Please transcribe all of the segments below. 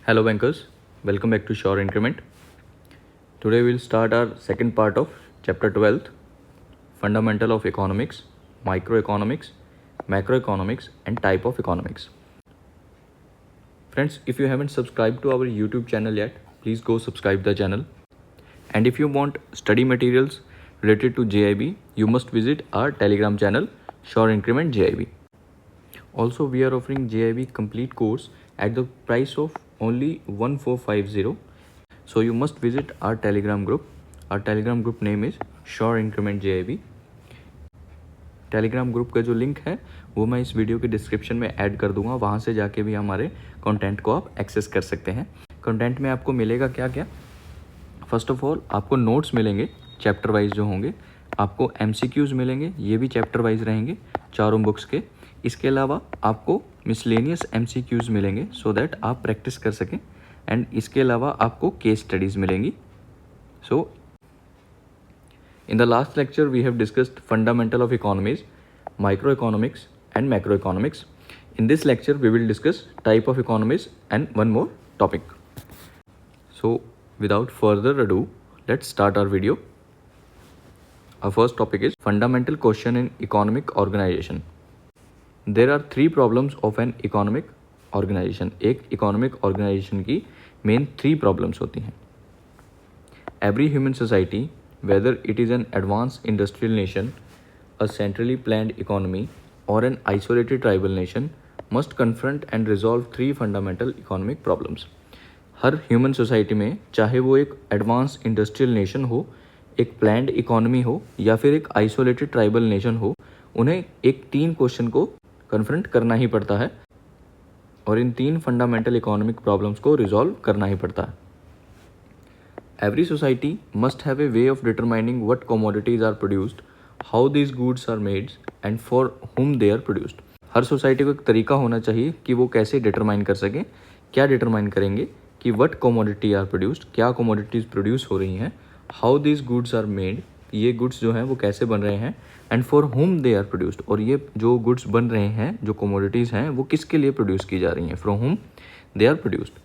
Hello bankers, welcome back to Sure Increment. Today we'll start our second part of chapter 12, Fundamental of Economics, Microeconomics, Macroeconomics and Type of Economics. Friends, if you haven't subscribed to our YouTube channel yet, please go subscribe the channel. And if you want study materials related to JIB, you must visit our Telegram channel, Sure Increment JIB. Also, we are offering JIB complete course at the price of only 1450. So you must visit our Telegram group. Our Telegram group name is Sure Increment JIB. Telegram group का जो link है वो मैं इस video के description में add कर दूंगा, वहाँ से जाके भी हमारे कंटेंट को आप एक्सेस कर सकते हैं. कंटेंट में आपको मिलेगा क्या क्या? फर्स्ट ऑफ ऑल आपको नोट्स मिलेंगे चैप्टर वाइज जो होंगे, आपको MCQs मिलेंगे, ये भी चैप्टर वाइज रहेंगे चारों बुक्स के. इसके अलावा आपको मिसलेनियस MCQs मिलेंगे सो दैट आप प्रैक्टिस कर सकें. एंड इसके अलावा आपको केस स्टडीज़ मिलेंगी. सो in the last lecture we have discussed fundamental of economies, microeconomics and macroeconomics. In this lecture we will discuss type of economies and one more topic. So without further ado, let's start our video. Our first topic is fundamental question in economic organization. There are three problems of an economic organization. एक economic organization की main three problems होती हैं. Every human society, whether it is an advanced industrial nation, a centrally planned economy, or an isolated tribal nation, must confront and resolve three fundamental economic problems. Her human society में, चाहे वो एक advance industrial nation हो, एक planned economy हो या फिर एक आइसोलेटेड ट्राइबल नेशन हो, उन्हें एक तीन क्वेश्चन को कन्फ्रंट करना ही पड़ता है और इन तीन फंडामेंटल इकोनॉमिक प्रॉब्लम्स को रिजॉल्व करना ही पड़ता है. Every society must have a way of determining what commodities are produced, how these goods are made and for whom they are produced. Her society को एक तरीका होना चाहिए कि वो कैसे डिटरमाइन कर सकें. क्या डिटरमाइन करेंगे कि what commodity are produced, क्या commodities प्रोड्यूस हो रही हैं, how these goods are made, ये goods जो हैं वो कैसे बन रहे हैं, and for whom they are produced, और ये जो goods बन रहे हैं, जो commodities हैं, वो किसके लिए प्रोड्यूस की जा रही हैं, from whom they are produced.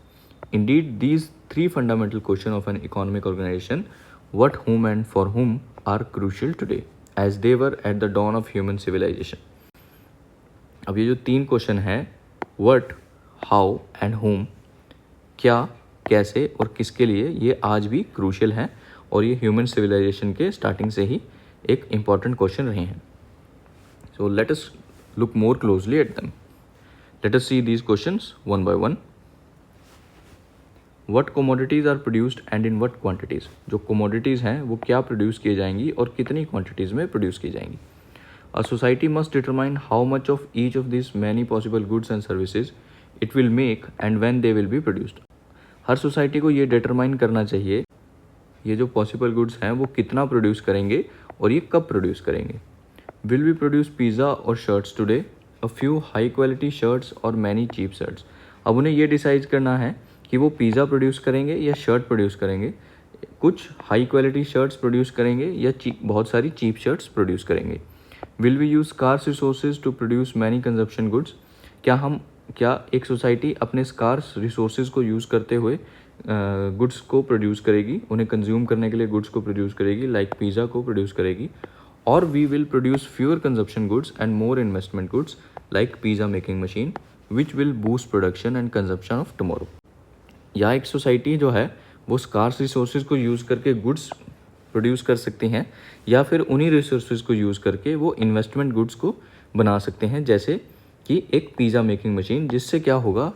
Indeed, these three fundamental questions of an economic organization, what, whom and for whom, are crucial today as they were at the dawn of human civilization. अब ये जो तीन question हैं, what, how and whom, क्या, कैसे और किसके लिए, ये आज भी क्रूशियल हैं और ये ह्यूमन सिविलाइजेशन के स्टार्टिंग से ही एक इम्पॉर्टेंट क्वेश्चन रहे हैं. सो let us look more closely at them. Let us see these questions one by one. What commodities are produced and in what quantities? जो commodities हैं वो क्या प्रोड्यूस किए जाएंगी और कितनी क्वांटिटीज़ में प्रोड्यूस की जाएंगी. A society must determine how much of each of these many possible goods and services it will make and when they will be produced. Her society को ये डिटरमाइन करना चाहिए ये जो पॉसिबल गुड्स हैं वो कितना प्रोड्यूस करेंगे और ये कब प्रोड्यूस करेंगे. Will we produce pizza or shirts today? A few high quality shirts or many cheap shirts. अब उन्हें ये डिसाइड करना है कि वो पिज़्ज़ा प्रोड्यूस करेंगे या शर्ट प्रोड्यूस करेंगे, कुछ हाई क्वालिटी शर्ट्स प्रोड्यूस करेंगे या बहुत सारी चीप शर्ट्स प्रोड्यूस करेंगे. Will we use scarce resources to produce many consumption goods. क्या एक सोसाइटी अपने स्कार्स रिसोर्सेज को यूज़ करते हुए गुड्स को प्रोड्यूस करेगी, उन्हें कंज्यूम करने के लिए गुड्स को प्रोड्यूस करेगी, लाइक पिज़्ज़ा को प्रोड्यूस करेगी. और we will produce fewer consumption goods and more investment goods like pizza making machine which will boost production and consumption of tomorrow. या एक सोसाइटी जो है वो स्कार्स रिसोर्सेज को यूज़ करके गुड्स प्रोड्यूस कर सकती हैं या फिर उन्हीं रिसोर्सेज को यूज़ करके वो इन्वेस्टमेंट गुड्स को बना सकते हैं, जैसे कि एक पिज़्ज़ा मेकिंग मशीन, जिससे क्या होगा,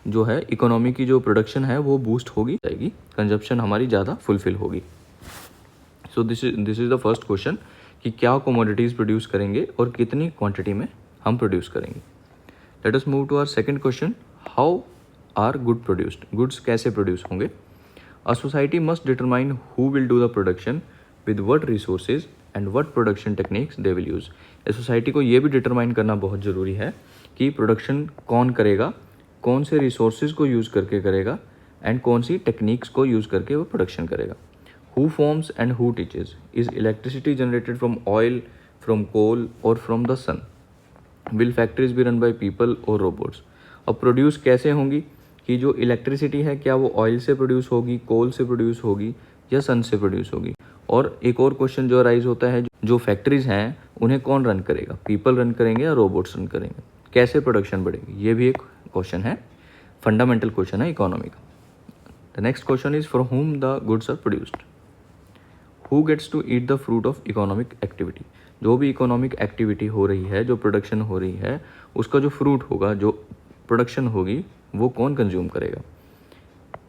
जो है इकोनॉमी की जो प्रोडक्शन है वो बूस्ट होगी जाएगी, कंजप्शन हमारी ज़्यादा फुलफिल होगी. So this is the first question कि क्या कमोडिटीज़ प्रोड्यूस करेंगे और कितनी क्वान्टिटी में हम प्रोड्यूस करेंगे. Let us move to our second question. How are good produced. Goods कैसे प्रोड्यूस होंगे. A society must determine who will do the production with what resources and what production techniques they will use. इस society को ये भी determine करना बहुत ज़रूरी है कि प्रोडक्शन कौन करेगा, कौन से रिसोर्सेज को यूज़ करके करेगा एंड कौन सी टेक्निक्स को यूज़ करके वो प्रोडक्शन करेगा. Who forms and who teaches. Is electricity generated from oil, from coal or from the sun. Will factories be run by people or robots. अब प्रोड्यूस कैसे होंगी, कि जो इलेक्ट्रिसिटी है क्या वो ऑयल से प्रोड्यूस होगी, कोल से प्रोड्यूस होगी या सन से प्रोड्यूस होगी। और एक और क्वेश्चन जो अराइज होता है, जो फैक्ट्रीज हैं उन्हें कौन रन करेगा, पीपल रन करेंगे या रोबोट्स रन करेंगे, कैसे प्रोडक्शन बढ़ेगी, ये भी एक क्वेश्चन है, फंडामेंटल क्वेश्चन है इकोनॉमी का। The next question is for whom the goods are produced, who gets to eat the fruit of economic activity. जो भी इकोनॉमिक एक्टिविटी हो रही है, जो प्रोडक्शन हो रही है, उसका जो फ्रूट होगा, जो प्रोडक्शन होगी, वो कौन कंज्यूम करेगा।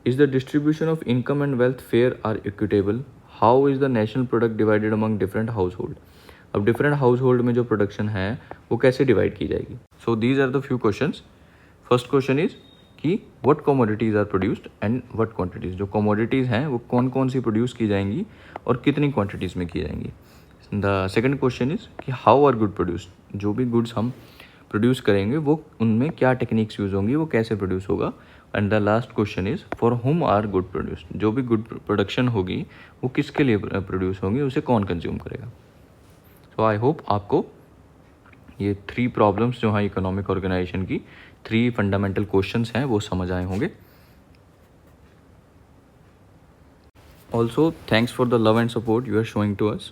Is the distribution of income and wealth fair or equitable, how is the national product divided among different household. अब डिफरेंट हाउस होल्ड में जो प्रोडक्शन है वो कैसे डिवाइड की जाएगी। So these are the few questions. First question is कि what commodities are produced and what quantities, जो कमोडिटीज़ हैं वो कौन कौन सी प्रोड्यूस की जाएंगी और कितनी क्वांटिटीज़ में की जाएंगी। द सेकंड क्वेश्चन इज कि हाउ आर गुड प्रोड्यूस्ड, जो भी गुड्स हम प्रोड्यूस करेंगे वो उनमें क्या टेक्निक्स यूज़ होंगी, वो कैसे प्रोड्यूस होगा। And the last question is for whom are good produced, जो भी गुड प्रोडक्शन होगी वो किसके लिए प्रोड्यूस होंगी, उसे कौन कंज्यूम करेगा। सो आई होप आपको ये 3 प्रॉब्लम्स जो हैं इकोनॉमिक ऑर्गेनाइजेशन की, 3 फंडामेंटल क्वेश्चंस हैं, वो समझ आए होंगे। Also thanks for the love and support you are showing to us.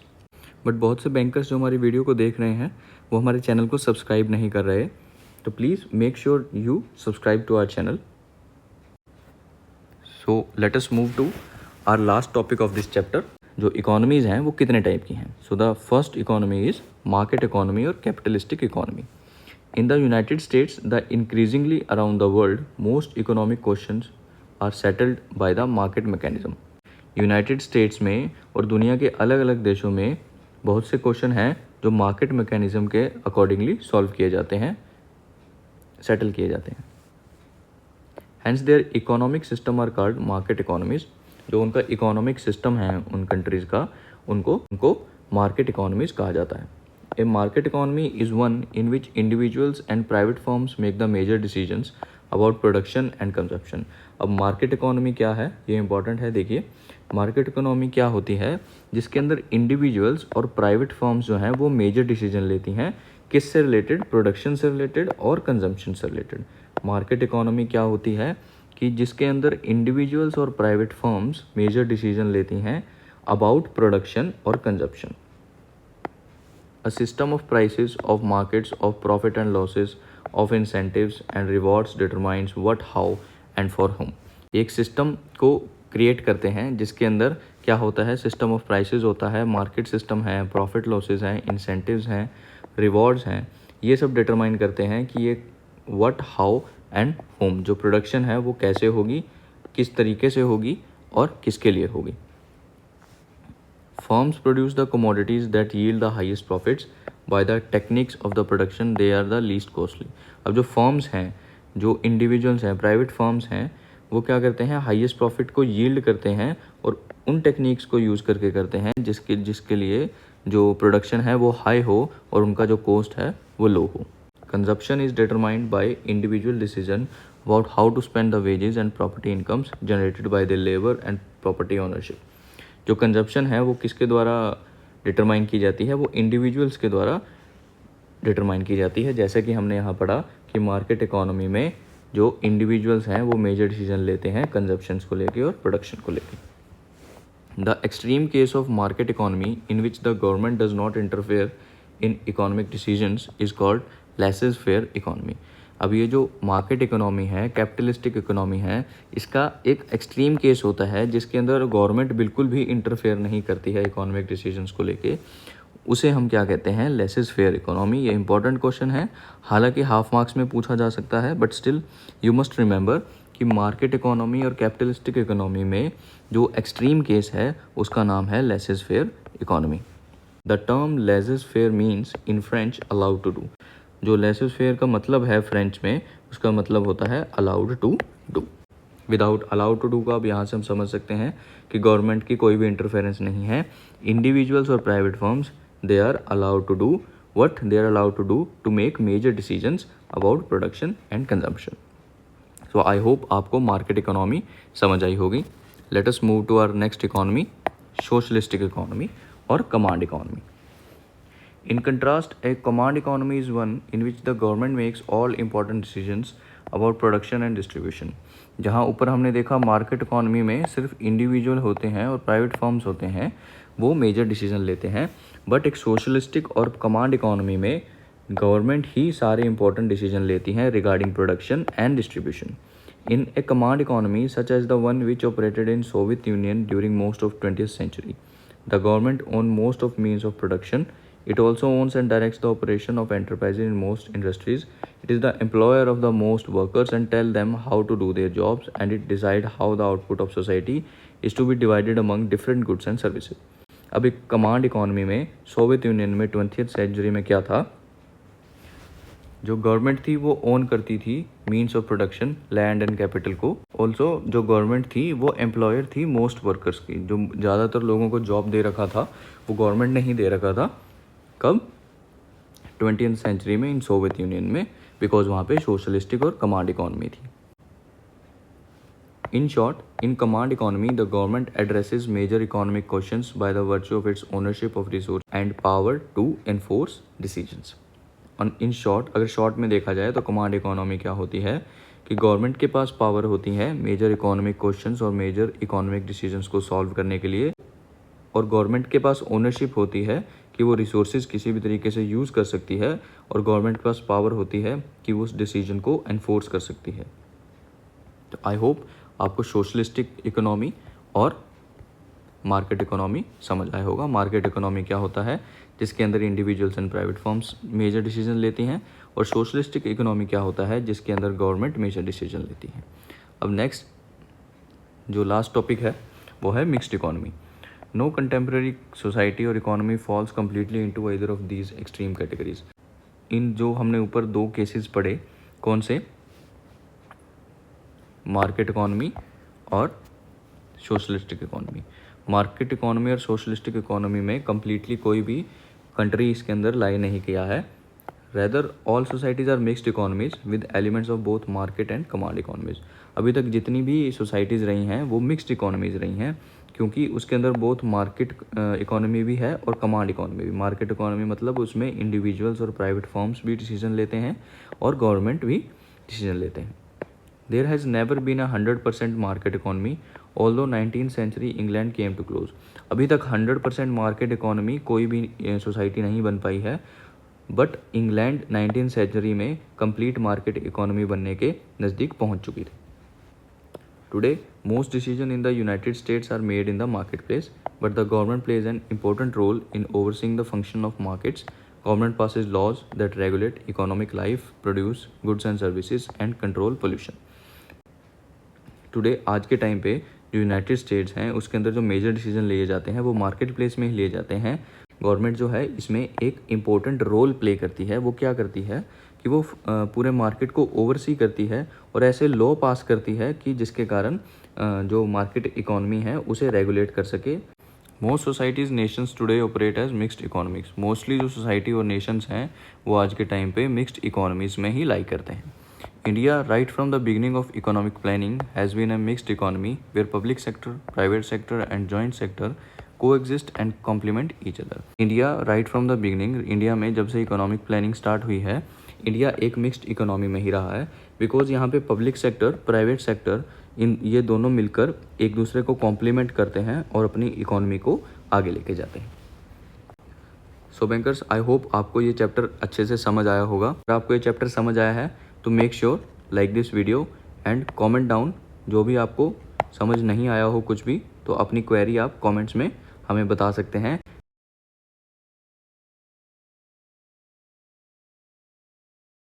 But बहुत से बैंकर्स जो हमारी वीडियो को देख रहे हैं वो हमारे चैनल को सब्सक्राइब नहीं कर रहे, तो please make sure you subscribe to our channel. So let us move to our last topic of this chapter. जो इकोनॉमीज़ हैं वो कितने टाइप की हैं। So the first economy is market economy और capitalistic economy. In the United States, the increasingly around the world, most economic questions are settled by the market mechanism. United states में और दुनिया के अलग अलग देशों में बहुत से क्वेश्चन हैं जो मार्केट मैकेनिज्म के अकॉर्डिंगली सॉल्व किए जाते हैं, सेटल किए जाते हैं। Hence there economic system are called market economies. जो उनका इकोनॉमिक सिस्टम है उन कंट्रीज़ का, उनको मार्केट इकोनॉमीज कहा जाता है। A market economy is one in which individuals and private firms make the major decisions about production and consumption. अब मार्केट इकोनॉमी क्या है, ये इंपॉर्टेंट है। देखिए मार्केट इकोनॉमी क्या होती है, जिसके अंदर इंडिविजुअल्स और प्राइवेट फर्म्स जो हैं वो मेजर डिसीजन लेती हैं, किससे रिलेटेड, प्रोडक्शन से रिलेटेड और कंजम्पशन से रिलेटेड। मार्केट इकोनॉमी क्या होती है कि जिसके अंदर इंडिविजुअल्स और प्राइवेट फर्म्स मेजर डिसीजन लेती हैं अबाउट प्रोडक्शन और consumption. A system of prices, of markets, of profit and losses, of incentives and rewards determines what, how and for whom. एक सिस्टम को क्रिएट करते हैं जिसके अंदर क्या होता है, सिस्टम ऑफ प्राइसेस होता है, मार्केट सिस्टम है, प्रॉफिट लॉसेस हैं, इंसेंटिव्स हैं, रिवॉर्ड्स हैं। ये सब डिटरमाइन करते हैं कि ये व्हाट, हाउ एंड होम, जो प्रोडक्शन है वो कैसे होगी, किस तरीके से होगी और किसके लिए होगी। Firms produce the commodities that yield the highest profits. By the techniques of the production, they are the least costly. अब जो फर्म्स हैं, जो इंडिविजुअल्स हैं, प्राइवेट फर्म्स हैं, वो क्या करते हैं, हाईएस्ट प्रॉफिट को यील्ड करते हैं और उन टेक्निक्स को यूज़ करके करते हैं जिसके लिए जो प्रोडक्शन है वो हाई हो और उनका जो कॉस्ट है वो लो हो। Consumption is determined by individual decision about how to spend the wages and property incomes generated by the labour and property ownership. जो कंजप्शन है वो किसके द्वारा डिटरमाइन की जाती है, वो इंडिविजुअल्स के द्वारा डिटरमाइन की जाती है। जैसे कि हमने यहाँ पढ़ा कि मार्केट इकोनॉमी में जो इंडिविजुअल्स हैं वो मेजर डिसीजन लेते हैं कंजप्शंस को लेके और प्रोडक्शन को लेके। The extreme case of market economy in which the government does not interfere in economic decisions is called laces faire economy. अब ये जो मार्केट इकोनॉमी है, कैपिटलिस्टिक इकोनॉमी है, इसका एक एक्सट्रीम केस होता है जिसके अंदर गवर्नमेंट बिल्कुल भी इंटरफेयर नहीं करती है इकोनॉमिक डिसीजंस को लेके, उसे हम क्या कहते हैं, लेसेस फेयर इकोनॉमी। ये इंपॉर्टेंट क्वेश्चन है, हालांकि हाफ मार्क्स में पूछा जा सकता है, but still you must remember कि मार्केट इकोनॉमी और कैपिटलिस्टिक इकोनॉमी में जो एक्सट्रीम केस है उसका नाम है laissez faire economy. The term laissez faire means in French allowed to do. जो लेसेस फेयर का मतलब है फ्रेंच में, उसका मतलब होता है allowed to do. Without allowed to do का अब यहाँ से हम समझ सकते हैं कि गवर्नमेंट की कोई भी इंटरफेरेंस नहीं है। इंडिविजुअल्स और private firms they are allowed to do what they are allowed to do to make major decisions about production and consumption. So I hope आपको मार्केट इकोनॉमी समझ आई होगी। Let us move to our next economy, socialistic economy और command economy. In contrast, a command economy is one in which the government makes all important decisions about production and distribution. जहाँ ऊपर हमने देखा market economy में सिर्फ individual होते हैं और प्राइवेट फर्म्स होते हैं, वो मेजर डिसीजन लेते हैं। बट एक सोशलिस्टिक और कमांड इकोनॉमी में गवर्नमेंट ही सारे इंपॉर्टेंट डिसीजन लेती हैं regarding production and distribution. In a command economy such as the one which operated in Soviet Union during most of 20th century, the government owned most of means of production. It also owns and directs the operation of enterprises in most industries. It is the employer of the most workers and tell them how to do their jobs, and it decide how the output of society is to be divided among different goods and services. अब एक command economy में Soviet union में 20th century में क्या था, जो government थी वो ओन करती थी means of production, land and capital को। ऑल्सो जो गवर्नमेंट थी वो एम्प्लॉयर थी मोस्ट वर्कर्स की, जो ज़्यादातर लोगों को जॉब दे रखा था वो गवर्नमेंट नहीं दे रखा था। कब? 20th सेंचुरी में इन सोवियत यूनियन में, बिकॉज वहाँ पे सोशलिस्टिक और कमांड इकोनॉमी थी। In short, in command economy, the government addresses major economic questions by the virtue of its ownership of resource and power to enforce decisions. In short, अगर short में देखा जाए तो command economy क्या होती है कि गवर्नमेंट के पास पावर होती है मेजर इकोनॉमिक क्वेश्चंस और मेजर इकोनॉमिक डिसीजंस को सॉल्व करने के लिए, और गवर्नमेंट के पास ओनरशिप होती है कि वो रिसोर्सेज किसी भी तरीके से यूज़ कर सकती है, और गवर्नमेंट के पास पावर होती है कि वो उस डिसीजन को एनफोर्स कर सकती है। तो आई होप आपको सोशलिस्टिक इकोनॉमी और मार्केट इकोनॉमी समझ आया होगा। मार्केट इकोनॉमी क्या होता है, जिसके अंदर individuals and private firms major decision लेती हैं, और सोशलिस्टिक इकोनॉमी क्या होता है, जिसके अंदर गवर्नमेंट मेजर डिसीजन लेती है। अब नेक्स्ट जो लास्ट टॉपिक है वो है mixed economy. No contemporary society और economy falls completely into either of these extreme categories. इन जो हमने ऊपर दो केसेस पढ़े, कौन से, मार्केट इकोनॉमी और सोशलिस्टिक इकोनॉमी। मार्केट इकोनॉमी और सोशलिस्टिक इकोनॉमी में कम्प्लीटली कोई भी कंट्री इसके अंदर लाई नहीं किया है। Rather all societies are mixed economies with elements of both market and command economies. अभी तक जितनी भी सोसाइटीज़ रही हैं वो मिक्स्ड इकोनॉमीज रही हैं, क्योंकि उसके अंदर बोथ मार्केट इकोनॉमी भी है और कमांड इकोनॉमी भी। मार्केट इकोनॉमी मतलब उसमें इंडिविजुअल्स और प्राइवेट फर्म्स भी डिसीजन लेते हैं और गवर्नमेंट भी डिसीजन लेते हैं। There has never been a 100% market economy, although 19th century England came to close. अभी तक 100% मार्केट इकोनॉमी कोई भी सोसाइटी नहीं बन पाई है, बट इंग्लैंड 19th सेंचुरी में कंप्लीट मार्केट इकोनॉमी बनने के नज़दीक पहुंच चुकी थी। Today, most decisions in the United States are made in the marketplace, but the government plays an important role in overseeing the function of markets. Government passes laws that regulate economic life, produce goods and services, and control pollution. Today आज के time पे जो United states हैं उसके अंदर जो major decision लिए जाते हैं वो मार्केट प्लेस में ही लिए जाते हैं। गवर्नमेंट जो है इसमें एक इम्पोर्टेंट रोल प्ले करती है। वो क्या करती है कि वो पूरे मार्केट को ओवरसी करती है और ऐसे लॉ पास करती है कि जिसके कारण जो मार्केट इकोनॉमी है उसे रेगुलेट कर सके। Most societies nations today operate as mixed economics. Mostly जो सोसाइटी और नेशंस हैं वो आज के टाइम पे मिक्स्ड इकोनॉमीज़ में ही लाई करते हैं। India, right from the beginning of economic planning, has been a mixed economy where public sector, private sector and joint sector coexist and complement each other. India, right from the beginning, India में जब से economic planning start हुई है, India एक mixed economy में ही रहा है, because यहाँ पे public sector, private sector इन ये दोनों मिलकर एक दूसरे को complement करते हैं और अपनी economy को आगे लेके जाते हैं। सो बैंकर्स, आई होप आपको ये चैप्टर अच्छे से समझ आया होगा। अगर आपको ये चैप्टर समझ आया है तो make sure like this video and comment down. जो भी आपको समझ नहीं आया हो कुछ भी, तो अपनी क्वेरी आप कमेंट्स में हमें बता सकते हैं।